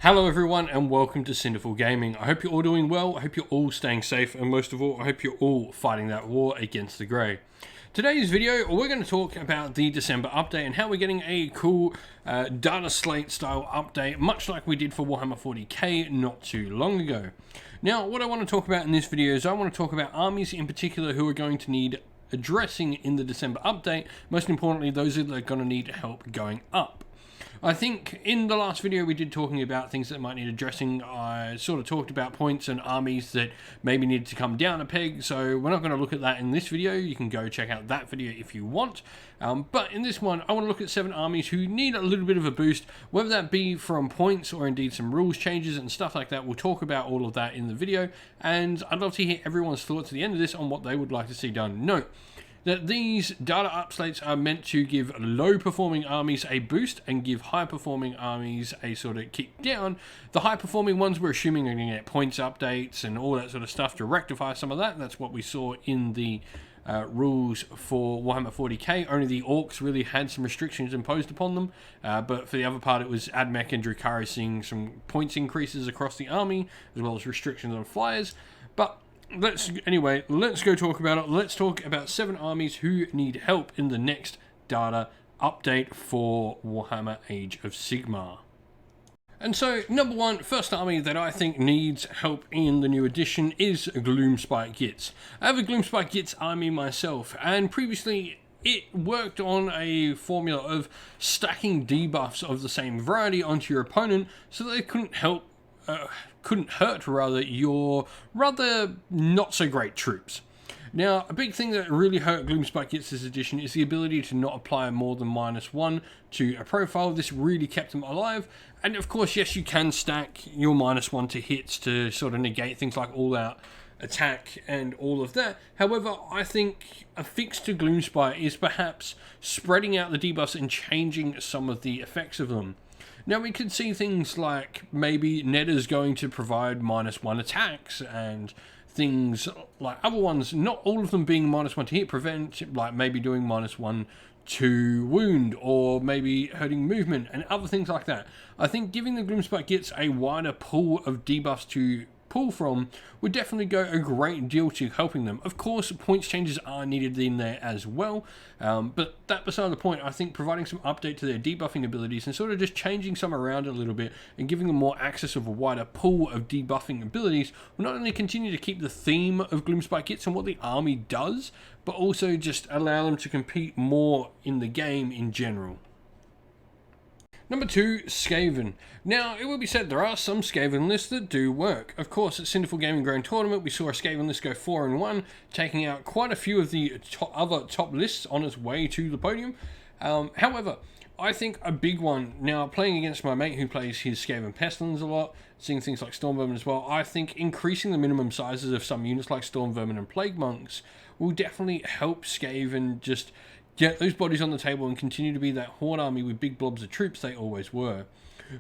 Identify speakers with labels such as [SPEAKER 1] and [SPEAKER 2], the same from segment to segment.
[SPEAKER 1] Hello everyone and welcome to Cinderful Gaming. I hope you're all doing well, I hope you're all staying safe, and most of all, I hope you're all fighting that war against the Grey. Today's video, we're going to talk about the December update and how we're getting a cool data slate style update, much like we did for Warhammer 40k not too long ago. Now, what I want to talk about in this video is I want to talk about armies in particular who are going to need addressing in the December update. Most importantly, those that are going to need help going up. I think in the last video we did talking about things that might need addressing. I sort of talked about points and armies that maybe needed to come down a peg, so we're not going to look at that in this video. You can go check out that video if you want. But in this one, I want to look at 7 armies who need a little bit of a boost, whether that be from points or indeed some rules changes and stuff like that. We'll talk about all of that in the video, and I'd love to hear everyone's thoughts at the end of this on what they would like to see done. Note that these data updates are meant to give low-performing armies a boost and give high-performing armies a sort of kick down. The high-performing ones we're assuming are going to get points updates and all that sort of stuff to rectify some of that. That's what we saw in the rules for Warhammer 40k. Only the Orcs really had some restrictions imposed upon them, but for the other part it was Admech and Drukhari seeing some points increases across the army, as well as restrictions on flyers. But let's go talk about it. Let's talk about 7 armies who need help in the next data update for Warhammer Age of Sigmar. And so, number one, first army that I think needs help in the new edition is Gloomspite Gitz. I have a Gloomspite Gitz army myself, and previously it worked on a formula of stacking debuffs of the same variety onto your opponent so that they couldn't hurt your rather not so great troops. Now, a big thing that really hurt Gloomspite Gitz this edition is the ability to not apply more than -1 to a profile. This really kept them alive. And of course, yes, you can stack your -1 to hits to sort of negate things like all-out attack and all of that. However, I think a fix to Gloomspite is perhaps spreading out the debuffs and changing some of the effects of them. Now, we could see things like maybe Neda's going to provide -1 attacks and things like other ones, not all of them being -1 to hit, prevent, like maybe doing -1 to wound or maybe hurting movement and other things like that. I think giving the Gloomspite Gitz a wider pool of debuffs to pull from would definitely go a great deal to helping them. Of course, points changes are needed in there as well, but that beside the point, I think providing some update to their debuffing abilities and sort of just changing some around a little bit and giving them more access of a wider pool of debuffing abilities will not only continue to keep the theme of Gloomspite Gitz and what the army does, but also just allow them to compete more in the game in general. Number 2, Skaven. Now, it will be said there are some Skaven lists that do work. Of course, at Cinderful Gaming Grand Tournament, we saw a Skaven list go 4-1, taking out quite a few of the other top lists on its way to the podium. However, I think a big one, now playing against my mate who plays his Skaven Pestilens a lot, seeing things like Storm Vermin as well, I think increasing the minimum sizes of some units like Storm Vermin and Plague Monks will definitely help Skaven just get those bodies on the table and continue to be that horde army with big blobs of troops they always were.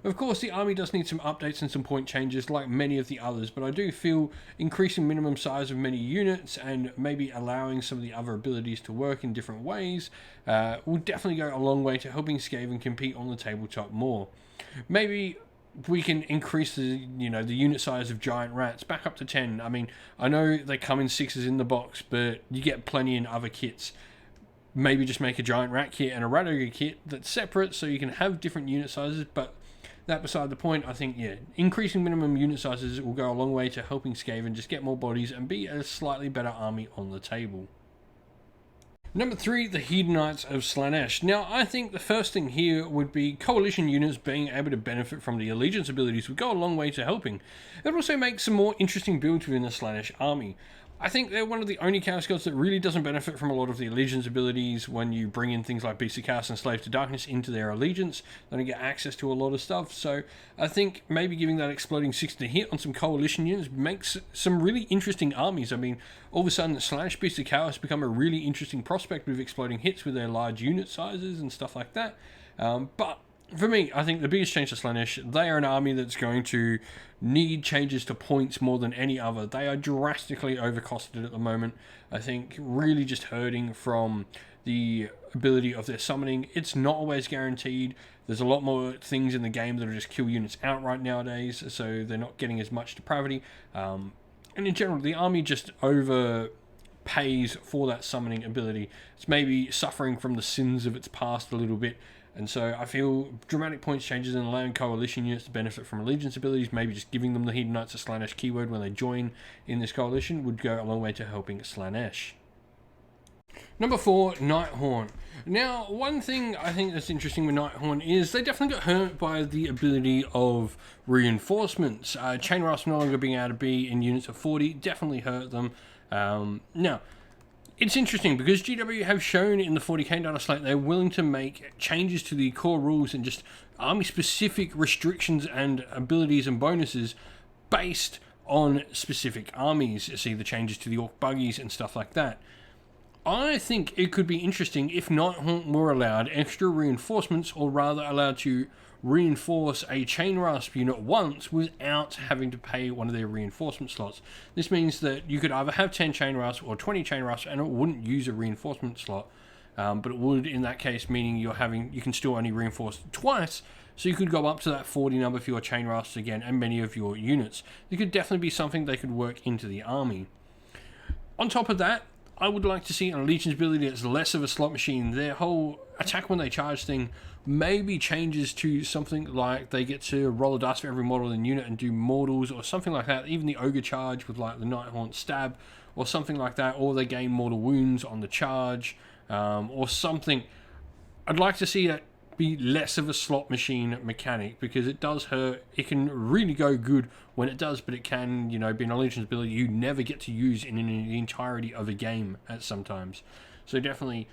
[SPEAKER 1] Of course, the army does need some updates and some point changes like many of the others, but I do feel increasing minimum size of many units and maybe allowing some of the other abilities to work in different ways will definitely go a long way to helping Skaven compete on the tabletop more. Maybe we can increase the unit size of giant rats back up to 10. I mean, I know they come in 6s in the box, but you get plenty in other kits. Maybe just make a giant rat kit and a rat ogre kit that's separate so you can have different unit sizes, but that beside the point, I think, yeah, increasing minimum unit sizes will go a long way to helping Skaven just get more bodies and be a slightly better army on the table. Number 3, the Hedonites of Slaanesh. Now, I think the first thing here would be coalition units being able to benefit from the Allegiance abilities would go a long way to helping. It would also make some more interesting builds within the Slaanesh army. I think they're one of the only Chaos Gods that really doesn't benefit from a lot of the Allegiance abilities when you bring in things like Beasts of Chaos and Slave to Darkness into their Allegiance. They don't get access to a lot of stuff, so I think maybe giving that exploding 6 to hit on some coalition units makes some really interesting armies. I mean, all of a sudden, Slaanesh Beasts of Chaos become a really interesting prospect with exploding hits with their large unit sizes and stuff like that. But for me, I think the biggest change to Slaanesh, they are an army that's going to need changes to points more than any other. They are drastically overcosted at the moment. I think really just hurting from the ability of their summoning. It's not always guaranteed. There's a lot more things in the game that will just kill units outright nowadays, so they're not getting as much depravity. And in general, the army just overpays for that summoning ability. It's maybe suffering from the sins of its past a little bit. And so I feel dramatic points changes in allowing coalition units to benefit from Allegiance abilities, maybe just giving them the Hedonites a Slaanesh keyword when they join in this coalition would go a long way to helping Slaanesh. Number 4, Nighthaunt. Now, one thing I think that's interesting with Nighthaunt is they definitely got hurt by the ability of reinforcements. Chain Rasp no longer being able to be in units of 40 definitely hurt them. Now, it's interesting because GW have shown in the 40k data slate they're willing to make changes to the core rules and just army-specific restrictions and abilities and bonuses based on specific armies. You see the changes to the Orc buggies and stuff like that. I think it could be interesting if Nighthaunt were allowed extra reinforcements, or rather allowed to reinforce a Chain Rasp unit once without having to pay one of their reinforcement slots. This means that you could either have 10 Chain Rasps or 20 Chain Rasps and it wouldn't use a reinforcement slot, but it would in that case, meaning you can still only reinforce twice, so you could go up to that 40 number for your Chain Rasps again and many of your units. It could definitely be something they could work into the army. On top of that, I would like to see an Alegiance ability that's less of a slot machine. Their whole attack when they charge thing maybe changes to something like they get to roll a dice for every model in the unit and do mortals or something like that. Even the Ogre charge with like the Nighthaunt stab or something like that, or they gain mortal wounds on the charge or something. I'd like to see that be less of a slot machine mechanic, because it does hurt. It can really go good when it does, but it can, be an Allegiance ability you never get to use in the entirety of a game at sometimes. So definitely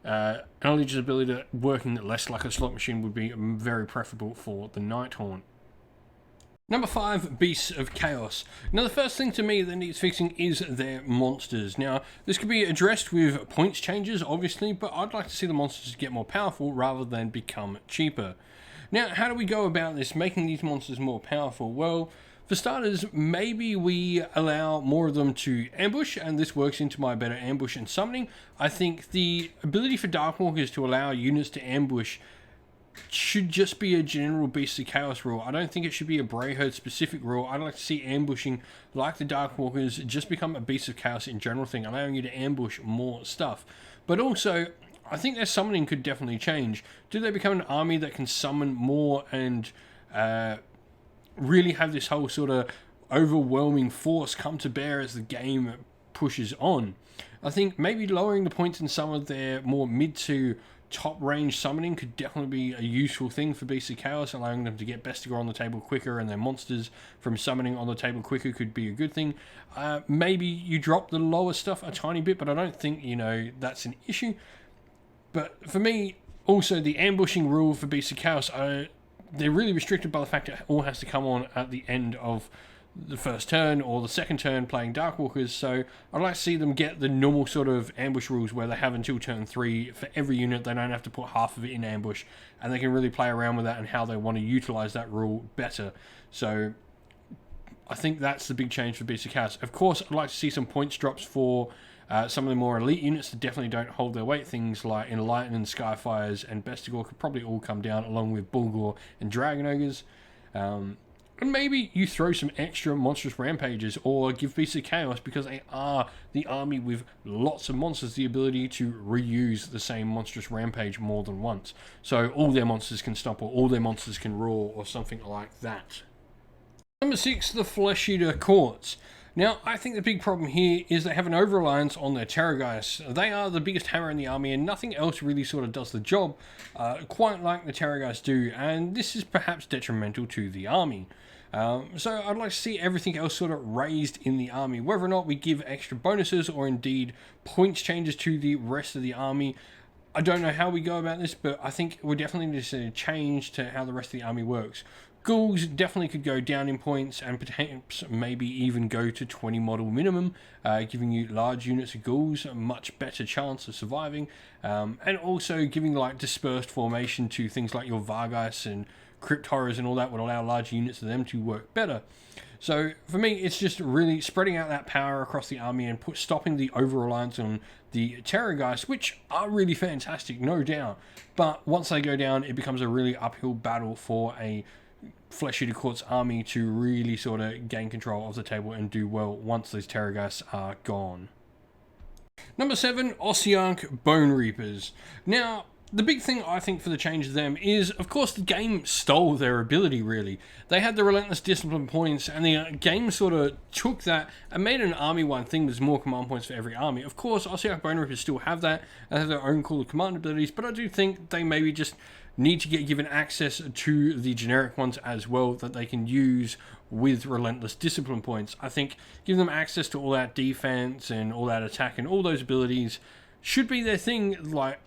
[SPEAKER 1] an Allegiance ability that working less like a slot machine would be very preferable for the Nighthaunt. Number 5, Beasts of Chaos. Now, the first thing to me that needs fixing is their monsters. Now, this could be addressed with points changes, obviously, but I'd like to see the monsters get more powerful rather than become cheaper. Now, how do we go about this, making these monsters more powerful? Well, for starters, maybe we allow more of them to ambush, and this works into my better ambush and summoning. I think the ability for Darkwalkers to allow units to ambush should just be a general Beast of Chaos rule. I don't think it should be a Brayherd specific rule. I'd like to see ambushing, like the Darkwalkers, just become a Beast of Chaos in general thing, allowing you to ambush more stuff. But also, I think their summoning could definitely change. Do they become an army that can summon more and really have this whole sort of overwhelming force come to bear as the game pushes on? I think maybe lowering the points in some of their more mid to top range summoning could definitely be a useful thing for Beasts of Chaos, allowing them to get Bestigar on the table quicker, and their monsters from summoning on the table quicker could be a good thing. Maybe you drop the lower stuff a tiny bit, but I don't think, that's an issue. But for me, also the ambushing rule for Beasts of Chaos, they're really restricted by the fact that it all has to come on at the end of the first turn or the second turn playing Darkwalkers, so I'd like to see them get the normal sort of ambush rules where they have until turn 3 for every unit. They don't have to put half of it in ambush, and they can really play around with that and how they want to utilize that rule better. So I think that's the big change for Beasts of Chaos. Of course, I'd like to see some points drops for some of the more elite units that definitely don't hold their weight. Things like Enlighten and Skyfires and Bestigar could probably all come down, along with Bulgur and Dragon Ogres. And maybe you throw some extra monstrous rampages, or give Beasts of Chaos, because they are the army with lots of monsters, the ability to reuse the same monstrous rampage more than once. So all their monsters can stomp, or all their monsters can roar, or something like that. Number 6, the Flesh Eater Courts. Now, I think the big problem here is they have an over-reliance on their Terrorghelsts. They are the biggest hammer in the army, and nothing else really sort of does the job quite like the Terrorghelsts do, and this is perhaps detrimental to the army. So I'd like to see everything else sort of raised in the army, whether or not we give extra bonuses or indeed points changes to the rest of the army. I don't know how we go about this, but I think we're definitely just a change to how the rest of the army works. Ghouls definitely could go down in points, and perhaps maybe even go to 20 model minimum, giving you large units of ghouls a much better chance of surviving, and also giving like dispersed formation to things like your Vargas and crypt horrors and all that would allow large units of them to work better. So for me, it's just really spreading out that power across the army and stopping the over-reliance on the Terrorghelsts, which are really fantastic, no doubt. But once they go down, it becomes a really uphill battle for a Flesh Eater Court's army to really sort of gain control of the table and do well once those Terrorghelsts are gone. Number 7, Ossiarch Bonreapers. Now, the big thing I think for the change of them is, of course, the game stole their ability, really. They had the Relentless Discipline points, and the game sort of took that and made an army-wide thing. There's more command points for every army. Of course, Ossiarch Bonreapers still have that, and have their own cool command abilities, but I do think they maybe just need to get given access to the generic ones as well that they can use with Relentless Discipline points. I think give them access to all that defense and all that attack and all those abilities should be their thing. Like,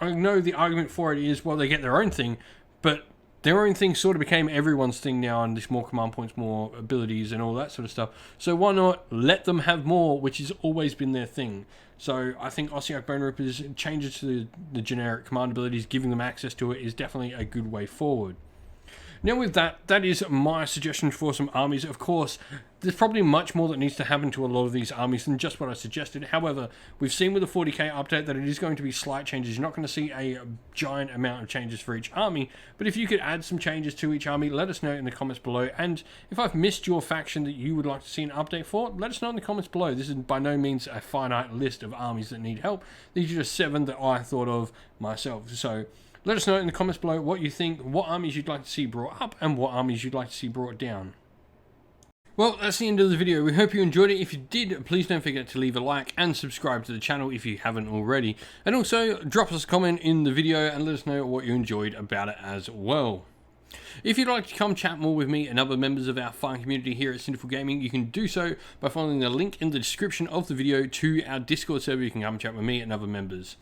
[SPEAKER 1] I know the argument for it is, well, they get their own thing, but their own thing sort of became everyone's thing now, and there's more command points, more abilities, and all that sort of stuff. So why not let them have more, which has always been their thing? So I think Ossiarch Bonreapers changes to the generic command abilities, giving them access to it is definitely a good way forward. Now with that, that is my suggestion for some armies. Of course, there's probably much more that needs to happen to a lot of these armies than just what I suggested. However, we've seen with the 40k update that it is going to be slight changes. You're not going to see a giant amount of changes for each army, but if you could add some changes to each army, let us know in the comments below. And if I've missed your faction that you would like to see an update for, let us know in the comments below. This is by no means a finite list of armies that need help. These are just 7 that I thought of myself. So let us know in the comments below what you think, what armies you'd like to see brought up, and what armies you'd like to see brought down. Well, that's the end of the video. We hope you enjoyed it. If you did, please don't forget to leave a like and subscribe to the channel if you haven't already. And also, drop us a comment in the video and let us know what you enjoyed about it as well. If you'd like to come chat more with me and other members of our fine community here at Sinful Gaming, you can do so by following the link in the description of the video to our Discord server. You can come chat with me and other members.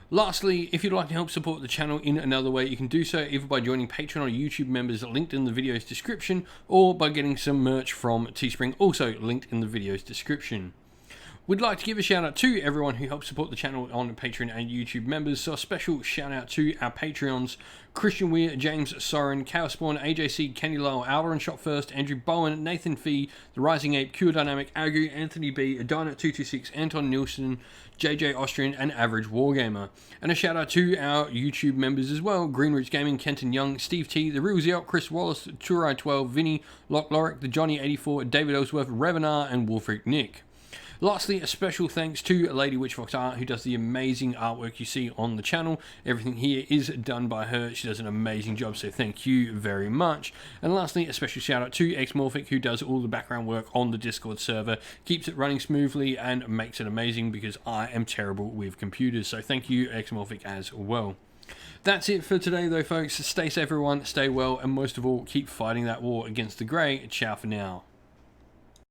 [SPEAKER 1] Lastly, if you'd like to help support the channel in another way, you can do so either by joining Patreon or YouTube members linked in the video's description, or by getting some merch from Teespring, also linked in the video's description. We'd like to give a shout out to everyone who helps support the channel on Patreon and YouTube members, so a special shout out to our Patreons: Christian Weir, James Soren, Chaos Spawn, AJC, Kenny Lowell, Alvarin Shot First, Andrew Bowen, Nathan Fee, The Rising Ape, Cure Dynamic, Agu, Anthony B, Adina226, Anton Nielsen, JJ Austrian, and Average Wargamer. And a shout out to our YouTube members as well: Greenroots Gaming, Kenton Young, Steve T, The Real Zeal, Chris Wallace, Turai12, Vinny, Lock Lorick, The Johnny84, David Ellsworth, Revenar, and Wolfric Nick. Lastly, a special thanks to Lady Witchfox Art, who does the amazing artwork you see on the channel. Everything here is done by her. She does an amazing job, so thank you very much. And lastly, a special shout out to Xmorphic, who does all the background work on the Discord server, keeps it running smoothly and makes it amazing, because I am terrible with computers. So thank you, Xmorphic, as well. That's it for today though, folks. Stay safe everyone, stay well, and most of all, keep fighting that war against the Grey. Ciao for now.